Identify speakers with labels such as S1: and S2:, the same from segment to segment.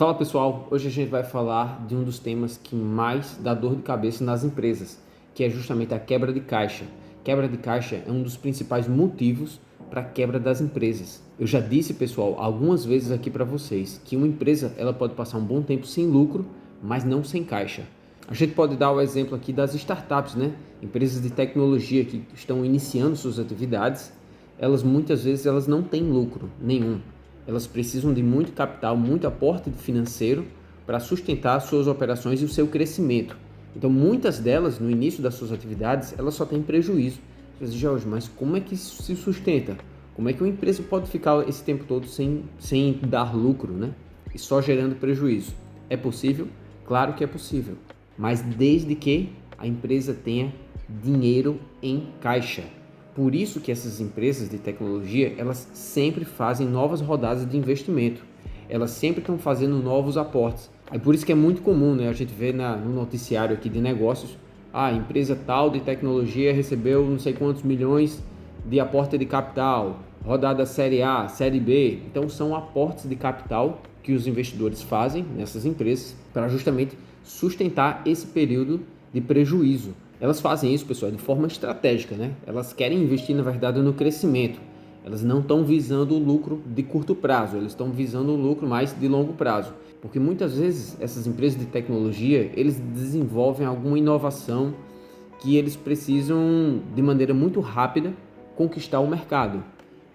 S1: Fala pessoal, hoje a gente vai falar de um dos temas que mais dá dor de cabeça nas empresas, que é justamente a quebra de caixa. Quebra de caixa é um dos principais motivos para a quebra das empresas. Eu já disse, pessoal, algumas vezes aqui para vocês que uma empresa ela pode passar um bom tempo sem lucro, mas não sem caixa. A gente pode dar o exemplo aqui das startups, né? Empresas de tecnologia que estão iniciando suas atividades, elas muitas vezes elas não têm lucro nenhum. Elas precisam de muito capital, muito aporte financeiro para sustentar suas operações e o seu crescimento. Então, muitas delas, no início das suas atividades, elas só têm prejuízo. Você diz, Jorge, mas como é que isso se sustenta? Como é que uma empresa pode ficar esse tempo todo sem dar lucro, né? E só gerando prejuízo? É possível? Claro que é possível, mas desde que a empresa tenha dinheiro em caixa. Por isso que essas empresas de tecnologia, elas sempre fazem novas rodadas de investimento. Elas sempre estão fazendo novos aportes. É por isso que é muito comum, né, a gente vê no noticiário aqui de negócios, a empresa tal de tecnologia recebeu não sei quantos milhões de aporte de capital, rodada série A, série B. Então são aportes de capital que os investidores fazem nessas empresas para justamente sustentar esse período de prejuízo. Elas fazem isso, pessoal, de forma estratégica, né? Elas querem investir, na verdade, no crescimento. Elas não estão visando o lucro de curto prazo, eles estão visando o lucro mais de longo prazo. Porque muitas vezes essas empresas de tecnologia, eles desenvolvem alguma inovação que eles precisam, de maneira muito rápida, conquistar o mercado.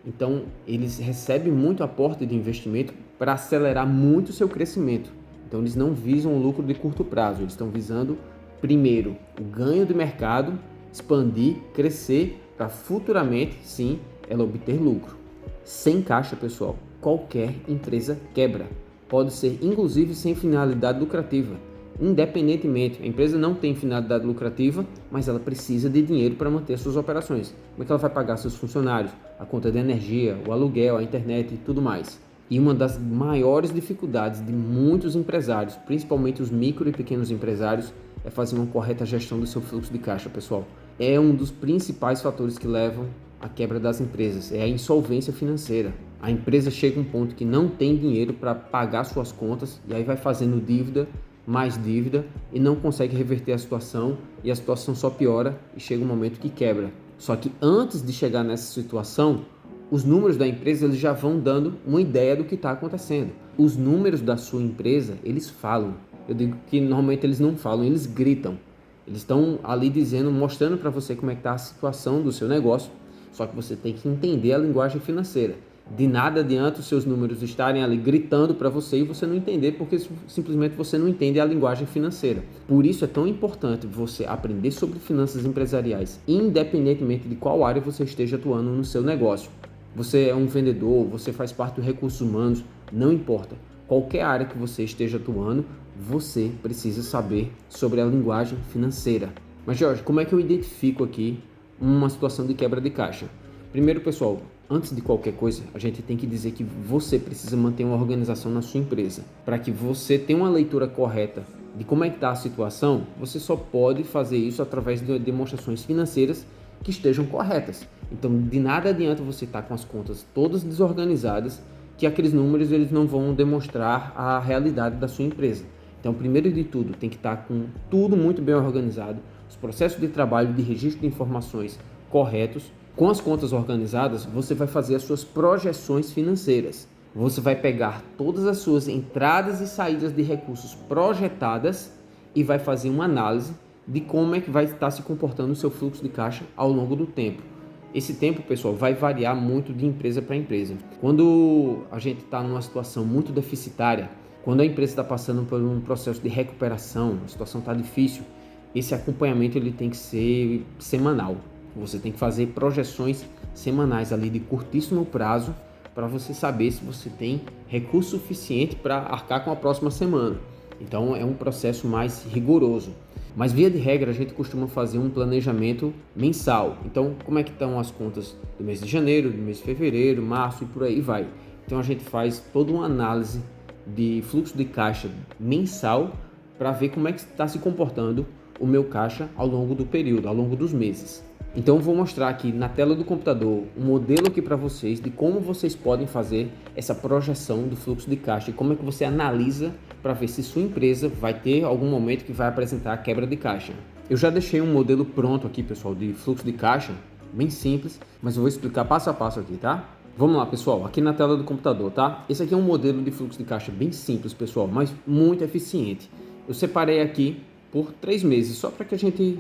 S1: Então, eles recebem muito aporte de investimento para acelerar muito o seu crescimento. Então, eles não visam o lucro de curto prazo, eles estão visando primeiro o ganho de mercado, expandir, crescer para futuramente, sim, ela obter lucro. Sem caixa, pessoal, qualquer empresa quebra. Pode ser inclusive sem finalidade lucrativa. Independentemente, a empresa não tem finalidade lucrativa, mas ela precisa de dinheiro para manter suas operações. Como é que ela vai pagar seus funcionários, a conta de energia, o aluguel, a internet e tudo mais? E uma das maiores dificuldades de muitos empresários, principalmente os micro e pequenos empresários, é fazer uma correta gestão do seu fluxo de caixa, pessoal. É um dos principais fatores que levam à quebra das empresas, é a insolvência financeira. A empresa chega a um ponto que não tem dinheiro para pagar suas contas e aí vai fazendo dívida, mais dívida e não consegue reverter a situação e a situação só piora e chega um momento que quebra. Só que antes de chegar nessa situação, os números da empresa eles já vão dando uma ideia do que está acontecendo. Os números da sua empresa, eles falam. Eu digo que normalmente eles não falam, eles gritam. Eles estão ali dizendo, mostrando para você como é que está a situação do seu negócio, só que você tem que entender a linguagem financeira. De nada adianta os seus números estarem ali gritando para você e você não entender, porque simplesmente você não entende a linguagem financeira. Por isso é tão importante você aprender sobre finanças empresariais, independentemente de qual área você esteja atuando no seu negócio. Você é um vendedor, você faz parte dos recursos humanos, não importa. Qualquer área que você esteja atuando, você precisa saber sobre a linguagem financeira. Mas Jorge, como é que eu identifico aqui uma situação de quebra de caixa? Primeiro, pessoal, antes de qualquer coisa, a gente tem que dizer que você precisa manter uma organização na sua empresa. Para que você tenha uma leitura correta de como é que está a situação, você só pode fazer isso através de demonstrações financeiras que estejam corretas. Então, de nada adianta você estar com as contas todas desorganizadas, que aqueles números eles não vão demonstrar a realidade da sua empresa. Então, primeiro de tudo, tem que estar com tudo muito bem organizado, os processos de trabalho de registro de informações corretos. Com as contas organizadas, você vai fazer as suas projeções financeiras. Você vai pegar todas as suas entradas e saídas de recursos projetadas e vai fazer uma análise de como é que vai estar se comportando o seu fluxo de caixa ao longo do tempo. Esse tempo, pessoal, vai variar muito de empresa para empresa. Quando a gente está numa situação muito deficitária, quando a empresa está passando por um processo de recuperação, a situação está difícil, esse acompanhamento ele tem que ser semanal. Você tem que fazer projeções semanais ali de curtíssimo prazo para você saber se você tem recurso suficiente para arcar com a próxima semana. Então é um processo mais rigoroso. Mas via de regra a gente costuma fazer um planejamento mensal. Então como é que estão as contas do mês de janeiro, do mês de fevereiro, março e por aí vai. Então a gente faz toda uma análise de fluxo de caixa mensal para ver como é que está se comportando o meu caixa ao longo do período, ao longo dos meses. Então eu vou mostrar aqui na tela do computador um modelo aqui para vocês de como vocês podem fazer essa projeção do fluxo de caixa e como é que você analisa para ver se sua empresa vai ter algum momento que vai apresentar quebra de caixa. Eu já deixei um modelo pronto aqui, pessoal, de fluxo de caixa, bem simples, mas eu vou explicar passo a passo aqui, tá? Vamos lá, pessoal, aqui na tela do computador, tá? Esse aqui é um modelo de fluxo de caixa bem simples, pessoal, mas muito eficiente. Eu separei aqui por 3 meses, só para que a gente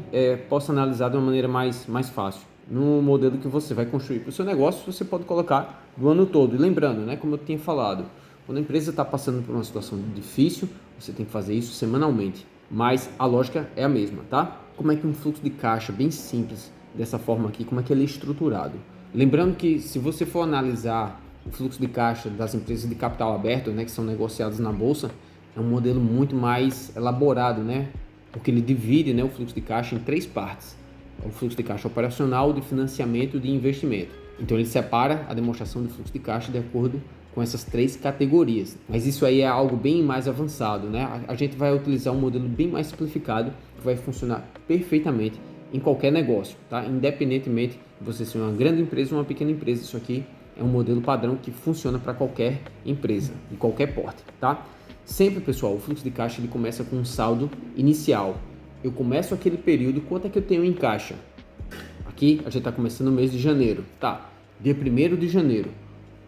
S1: possa analisar de uma maneira mais fácil. No modelo que você vai construir para o seu negócio, você pode colocar do ano todo. E lembrando, né, como eu tinha falado, quando a empresa está passando por uma situação difícil, você tem que fazer isso semanalmente. Mas a lógica é a mesma, tá? Como é que um fluxo de caixa bem simples, dessa forma aqui, como é que ele é estruturado? Lembrando que se você for analisar o fluxo de caixa das empresas de capital aberto, né, que são negociadas na bolsa, é um modelo muito mais elaborado, né? Porque ele divide, né, o fluxo de caixa em 3 partes. O fluxo de caixa operacional, de financiamento e de investimento. Então ele separa a demonstração do fluxo de caixa de acordo com essas 3 categorias. Mas isso aí é algo bem mais avançado, né? A gente vai utilizar um modelo bem mais simplificado que vai funcionar perfeitamente em qualquer negócio, tá? Independentemente de você ser uma grande empresa ou uma pequena empresa, isso aqui é um modelo padrão que funciona para qualquer empresa, de qualquer porte, tá? Sempre, pessoal, o fluxo de caixa ele começa com um saldo inicial. Eu começo aquele período, quanto é que eu tenho em caixa? Aqui a gente está começando o mês de janeiro, tá? Dia 1º de janeiro,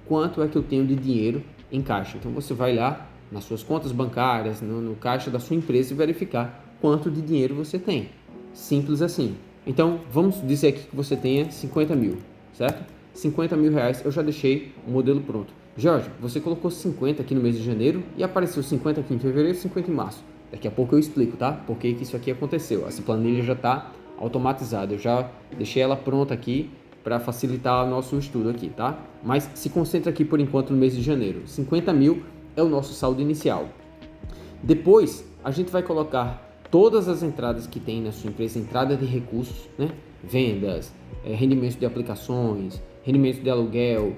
S1: quanto é que eu tenho de dinheiro em caixa? Então você vai lá nas suas contas bancárias, no caixa da sua empresa e verificar quanto de dinheiro você tem. Simples assim. Então vamos dizer aqui que você tenha 50 mil, certo? 50 mil reais, eu já deixei o modelo pronto. Jorge, você colocou 50 aqui no mês de janeiro e apareceu 50 aqui em fevereiro e 50 em março. Daqui a pouco eu explico, tá? Por que isso aqui aconteceu. Essa planilha já está automatizada. Eu já deixei ela pronta aqui para facilitar o nosso estudo aqui, tá? Mas se concentra aqui por enquanto no mês de janeiro. 50 mil é o nosso saldo inicial. Depois, a gente vai colocar todas as entradas que tem na sua empresa, entrada de recursos, né? Vendas, rendimentos de aplicações, rendimentos de aluguel,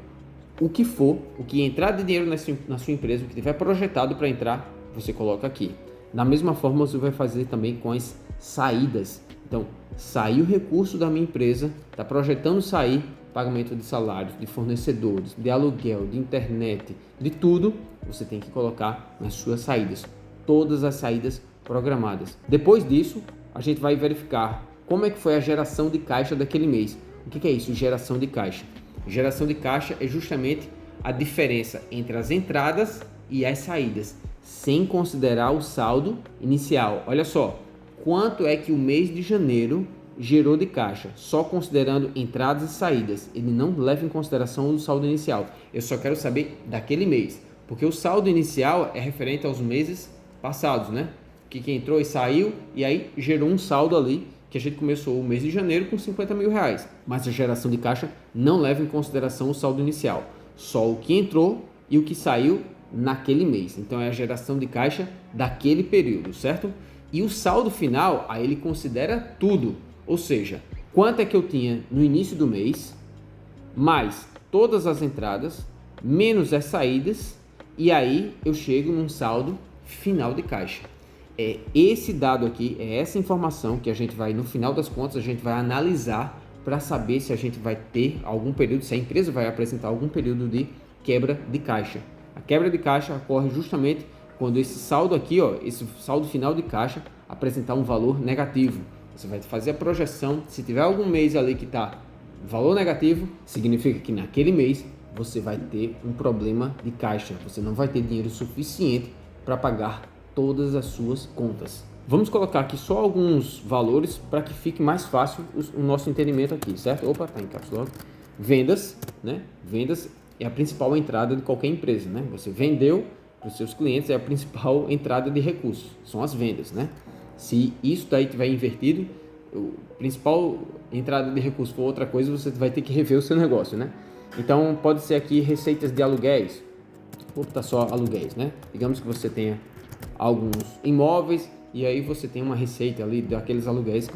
S1: o que for, o que entrar de dinheiro na sua empresa, o que tiver projetado para entrar, você coloca aqui. Da mesma forma, você vai fazer também com as saídas. Então, saiu o recurso da minha empresa, está projetando sair pagamento de salários, de fornecedores, de aluguel, de internet, de tudo, você tem que colocar nas suas saídas. Todas as saídas programadas. Depois disso, a gente vai verificar como é que foi a geração de caixa daquele mês. O que é isso? Geração de caixa. Geração de caixa é justamente a diferença entre as entradas e as saídas, sem considerar o saldo inicial. Olha só, quanto é que o mês de janeiro gerou de caixa, só considerando entradas e saídas. Ele não leva em consideração o saldo inicial. Eu só quero saber daquele mês, porque o saldo inicial é referente aos meses passados, né? Que entrou e saiu e aí gerou um saldo ali que a gente começou o mês de janeiro com 50 mil reais. Mas a geração de caixa não leva em consideração o saldo inicial, só o que entrou e o que saiu naquele mês. Então é a geração de caixa daquele período, certo? E o saldo final, aí ele considera tudo, ou seja, quanto é que eu tinha no início do mês, mais todas as entradas, menos as saídas, e aí eu chego num saldo final de caixa. É esse dado aqui, é essa informação que a gente vai, no final das contas, a gente vai analisar para saber se a gente vai ter algum período, se a empresa vai apresentar algum período de quebra de caixa. A quebra de caixa ocorre justamente quando esse saldo aqui, ó, esse saldo final de caixa apresentar um valor negativo. Você vai fazer a projeção, se tiver algum mês ali que está valor negativo, significa que naquele mês você vai ter um problema de caixa, você não vai ter dinheiro suficiente para pagar todas as suas contas. Vamos colocar aqui só alguns valores para que fique mais fácil o nosso entendimento aqui, certo? Opa, tá encapsulado. Vendas, né? Vendas é a principal entrada de qualquer empresa, né? Você vendeu para os seus clientes, é a principal entrada de recursos, são as vendas, né? Se isso daí tiver invertido, a principal entrada de recursos for outra coisa, você vai ter que rever o seu negócio, né? Então pode ser aqui receitas de aluguéis, ou tá só aluguéis, né? Digamos que você tenha alguns imóveis e aí você tem uma receita ali daqueles aluguéis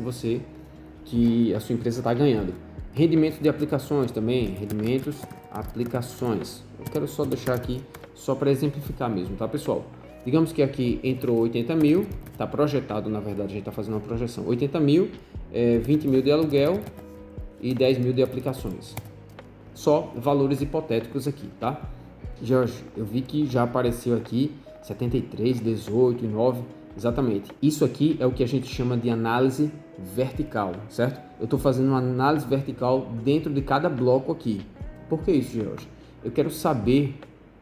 S1: que a sua empresa está ganhando. Rendimento de aplicações também, rendimentos, aplicações. Eu quero só deixar aqui só para exemplificar mesmo, tá, pessoal? Digamos que aqui entrou 80 mil, está projetado, na verdade, a gente está fazendo uma projeção, 80 mil, 20 mil de aluguel e 10 mil de aplicações. Só valores hipotéticos aqui, tá? Jorge, eu vi que já apareceu aqui 73, 18 e 9. Exatamente. Isso aqui é o que a gente chama de análise vertical, certo? Eu estou fazendo uma análise vertical dentro de cada bloco aqui. Por que isso, Jorge? Eu quero saber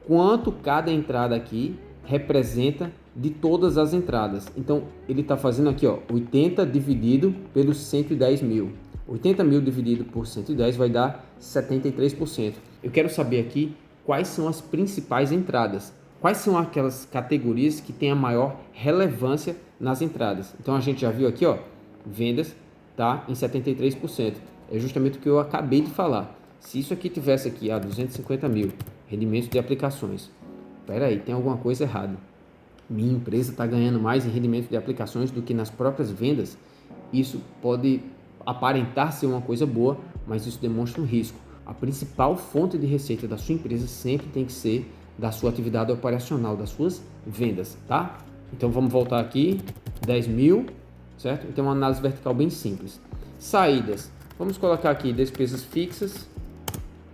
S1: quanto cada entrada aqui representa de todas as entradas. Então, ele está fazendo aqui, ó, 80 dividido pelos 110 mil. 80 mil dividido por 110 vai dar 73%. Eu quero saber aqui quais são as principais entradas. Quais são aquelas categorias que têm a maior relevância nas entradas? Então, a gente já viu aqui, ó, vendas tá em 73%. É justamente o que eu acabei de falar. Se isso aqui tivesse aqui, 250 mil, rendimento de aplicações. Espera aí, tem alguma coisa errada. Minha empresa está ganhando mais em rendimento de aplicações do que nas próprias vendas. Isso pode aparentar ser uma coisa boa, mas isso demonstra um risco. A principal fonte de receita da sua empresa sempre tem que ser da sua atividade operacional, das suas vendas, tá? Então vamos voltar aqui, 10 mil, certo? Então uma análise vertical bem simples. Saídas, vamos colocar aqui despesas fixas,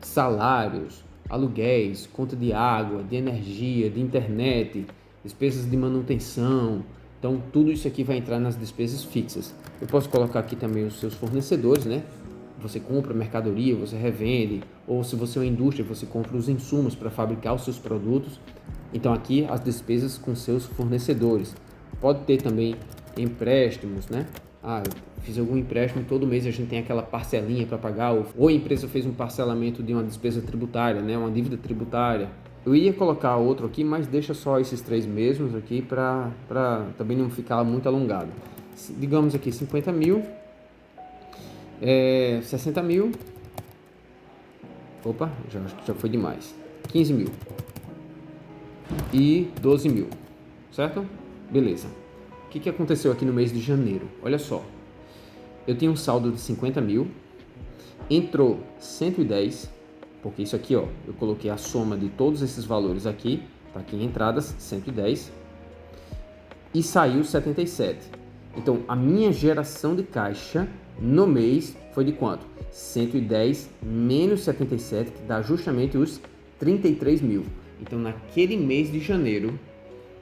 S1: salários, aluguéis, conta de água, de energia, de internet, despesas de manutenção. Então tudo isso aqui vai entrar nas despesas fixas. Eu posso colocar aqui também os seus fornecedores, né? Você compra mercadoria, você revende, ou se você é uma indústria, você compra os insumos para fabricar os seus produtos. Então aqui as despesas com seus fornecedores. Pode ter também empréstimos, né? Eu fiz algum empréstimo, todo mês a gente tem aquela parcelinha para pagar, ou a empresa fez um parcelamento de uma despesa tributária, né? Uma dívida tributária. Eu ia colocar outro aqui, mas deixa só esses três mesmos aqui para também não ficar muito alongado. Digamos aqui 50 mil, 60 mil, opa, já foi demais, 15 mil e 12 mil, certo? Beleza. O que aconteceu aqui no mês de janeiro? Olha só, eu tinha um saldo de 50 mil, entrou 110, porque isso aqui, ó, eu coloquei a soma de todos esses valores aqui, tá aqui em entradas, 110, e saiu 77. Então, a minha geração de caixa no mês foi de quanto? 110 menos 77, que dá justamente os 33 mil. Então, naquele mês de janeiro,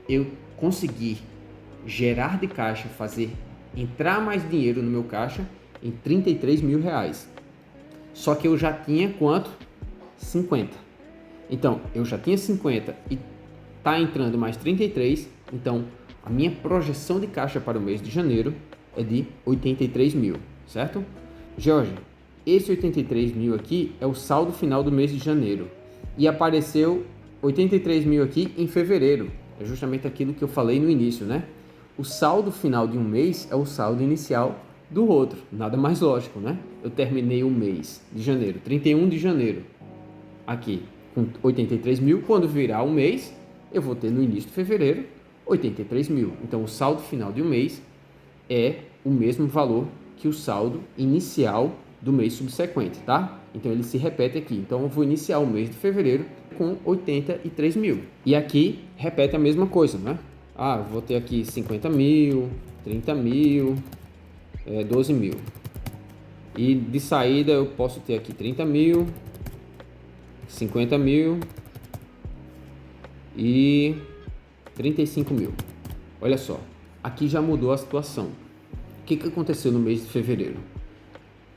S1: eu consegui gerar de caixa, fazer entrar mais dinheiro no meu caixa em 33 mil reais. Só que eu já tinha quanto? 50. Então, eu já tinha 50 e tá entrando mais 33, então a minha projeção de caixa para o mês de janeiro é de 83 mil, certo? Jorge, esse 83 mil aqui é o saldo final do mês de janeiro e apareceu 83 mil aqui em fevereiro. É justamente aquilo que eu falei no início, né? O saldo final de um mês é o saldo inicial do outro, nada mais lógico, né? Eu terminei o mês de janeiro, 31 de janeiro, aqui com 83 mil, quando virar um mês, eu vou ter no início de fevereiro 83 mil. Então, o saldo final de um mês é o mesmo valor que o saldo inicial do mês subsequente, tá? Então, ele se repete aqui. Então, eu vou iniciar o mês de fevereiro com 83 mil. E aqui, repete a mesma coisa, né? Vou ter aqui 50 mil, 30 mil, 12 mil. E de saída, eu posso ter aqui 30 mil, 50 mil e 35 mil. Olha só, aqui já mudou a situação. O que aconteceu no mês de fevereiro?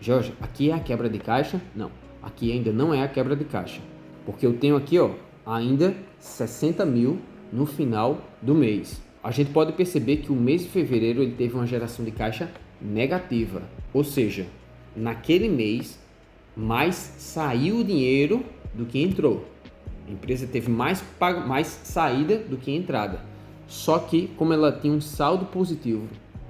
S1: Jorge, aqui é a quebra de caixa? Não, aqui ainda não é a quebra de caixa, porque eu tenho aqui, ó, ainda 60 mil no final do mês. A gente pode perceber que o mês de fevereiro ele teve uma geração de caixa negativa, ou seja, naquele mês mais saiu o dinheiro do que entrou. A empresa teve mais saída do que entrada. Só que, como ela tinha um saldo positivo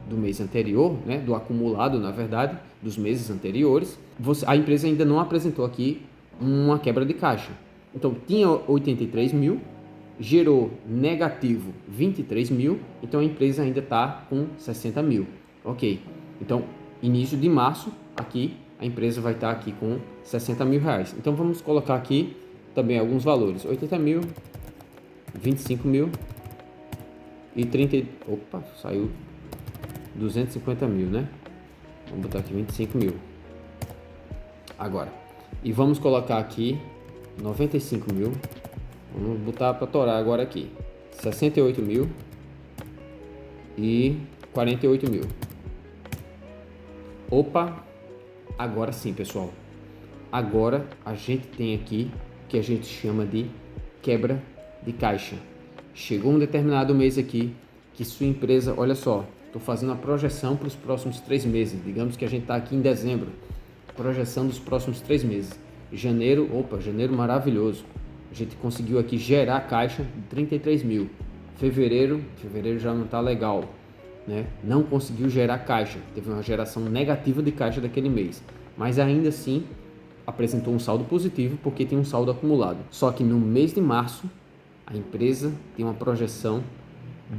S1: do mês anterior, né, do acumulado, na verdade, dos meses anteriores, a empresa ainda não apresentou aqui uma quebra de caixa. Então, tinha 83 mil, gerou negativo 23 mil, então a empresa ainda está com 60 mil. Ok, então, início de março, aqui, a empresa vai estar aqui com 60 mil reais. Então, vamos colocar aqui também alguns valores, 80 mil, 25 mil e 30, opa, saiu 250 mil, né? Vamos botar aqui 25 mil Agora, e vamos colocar aqui 95 mil, vamos botar para torar agora aqui, 68 mil e 48 mil. Opa, agora sim, pessoal. Agora a gente tem aqui o que a gente chama de quebra de caixa. Chegou um determinado mês aqui que sua empresa, olha só, estou fazendo a projeção para os próximos 3 meses. Digamos que a gente está aqui em dezembro, projeção dos próximos 3 meses. Janeiro, opa, janeiro maravilhoso. A gente conseguiu aqui gerar caixa de 33 mil. Fevereiro já não está legal, né? Não conseguiu gerar caixa, teve uma geração negativa de caixa daquele mês, mas ainda assim apresentou um saldo positivo porque tem um saldo acumulado. Só que no mês de março a empresa tem uma projeção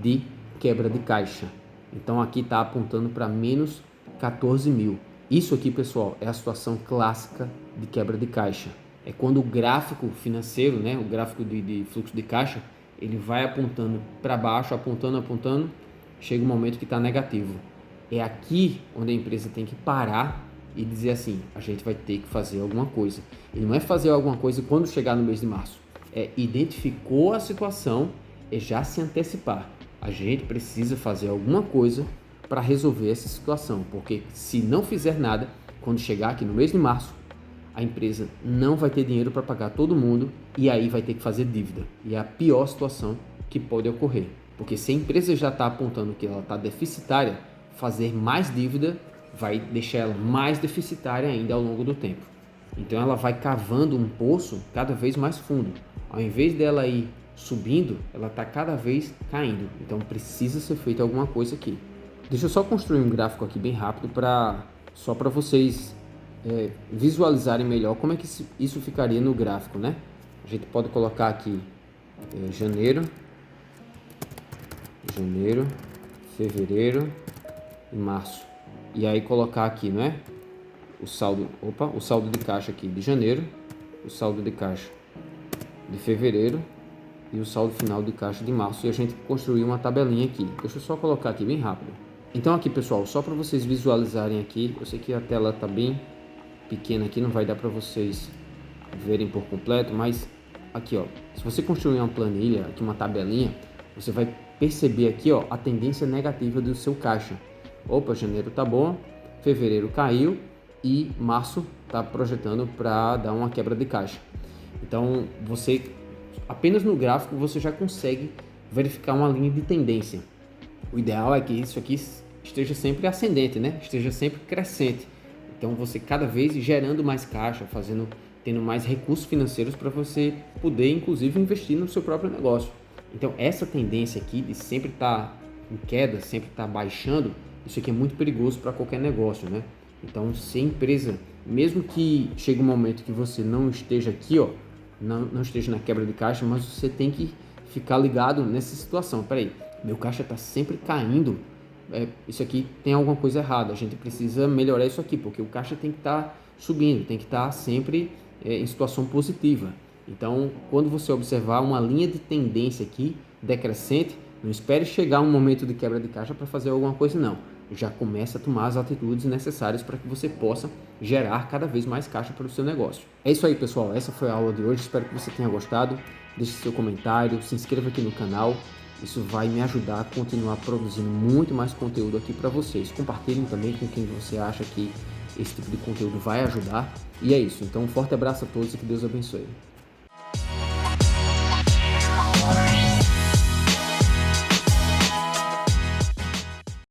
S1: de quebra de caixa, então aqui está apontando para menos 14 mil. Isso aqui, pessoal, é a situação clássica de quebra de caixa. É quando o gráfico financeiro, né, o gráfico de fluxo de caixa, ele vai apontando para baixo, apontando, chega um momento que está negativo. É aqui onde a empresa tem que parar e dizer assim, a gente vai ter que fazer alguma coisa. E não é fazer alguma coisa quando chegar no mês de março, é identificou a situação e já se antecipar. A gente precisa fazer alguma coisa para resolver essa situação, porque se não fizer nada, quando chegar aqui no mês de março, a empresa não vai ter dinheiro para pagar todo mundo e aí vai ter que fazer dívida. E é a pior situação que pode ocorrer, porque se a empresa já está apontando que ela está deficitária, fazer mais dívida vai deixar ela mais deficitária ainda ao longo do tempo. Então ela vai cavando um poço cada vez mais fundo. Ao invés dela ir subindo, ela está cada vez caindo. Então precisa ser feita alguma coisa aqui. Deixa eu só construir um gráfico aqui bem rápido só para vocês visualizarem melhor como é que isso ficaria no gráfico, né? A gente pode colocar aqui janeiro, fevereiro e março. E aí colocar aqui, não é? O saldo de caixa aqui de janeiro, o saldo de caixa de fevereiro e o saldo final de caixa de março. E a gente construir uma tabelinha aqui. Deixa eu só colocar aqui bem rápido. Então aqui, pessoal, só para vocês visualizarem aqui, eu sei que a tela está bem pequena aqui, não vai dar para vocês verem por completo, mas aqui, ó, se você construir uma planilha, aqui uma tabelinha, você vai perceber aqui, ó, a tendência negativa do seu caixa. Opa, janeiro tá bom, fevereiro caiu e março tá projetando para dar uma quebra de caixa. Então, você apenas no gráfico você já consegue verificar uma linha de tendência. O ideal é que isso aqui esteja sempre ascendente, né? Esteja sempre crescente. Então, você cada vez gerando mais caixa, tendo mais recursos financeiros para você poder, inclusive, investir no seu próprio negócio. Então, essa tendência aqui de sempre estar em queda, sempre estar baixando, isso aqui é muito perigoso para qualquer negócio, né? Então, se a empresa, mesmo que chegue um momento que você não esteja aqui, ó, não esteja na quebra de caixa, mas você tem que ficar ligado nessa situação. Peraí, meu caixa está sempre caindo, isso aqui tem alguma coisa errada, a gente precisa melhorar isso aqui, porque o caixa tem que estar subindo, tem que estar sempre em situação positiva. Então, quando você observar uma linha de tendência aqui, decrescente, não espere chegar um momento de quebra de caixa para fazer alguma coisa, não. Já começa a tomar as atitudes necessárias para que você possa gerar cada vez mais caixa para o seu negócio. É isso aí, pessoal. Essa foi a aula de hoje. Espero que você tenha gostado. Deixe seu comentário, se inscreva aqui no canal. Isso vai me ajudar a continuar produzindo muito mais conteúdo aqui para vocês. Compartilhem também com quem você acha que esse tipo de conteúdo vai ajudar. E é isso. Então, um forte abraço a todos e que Deus abençoe.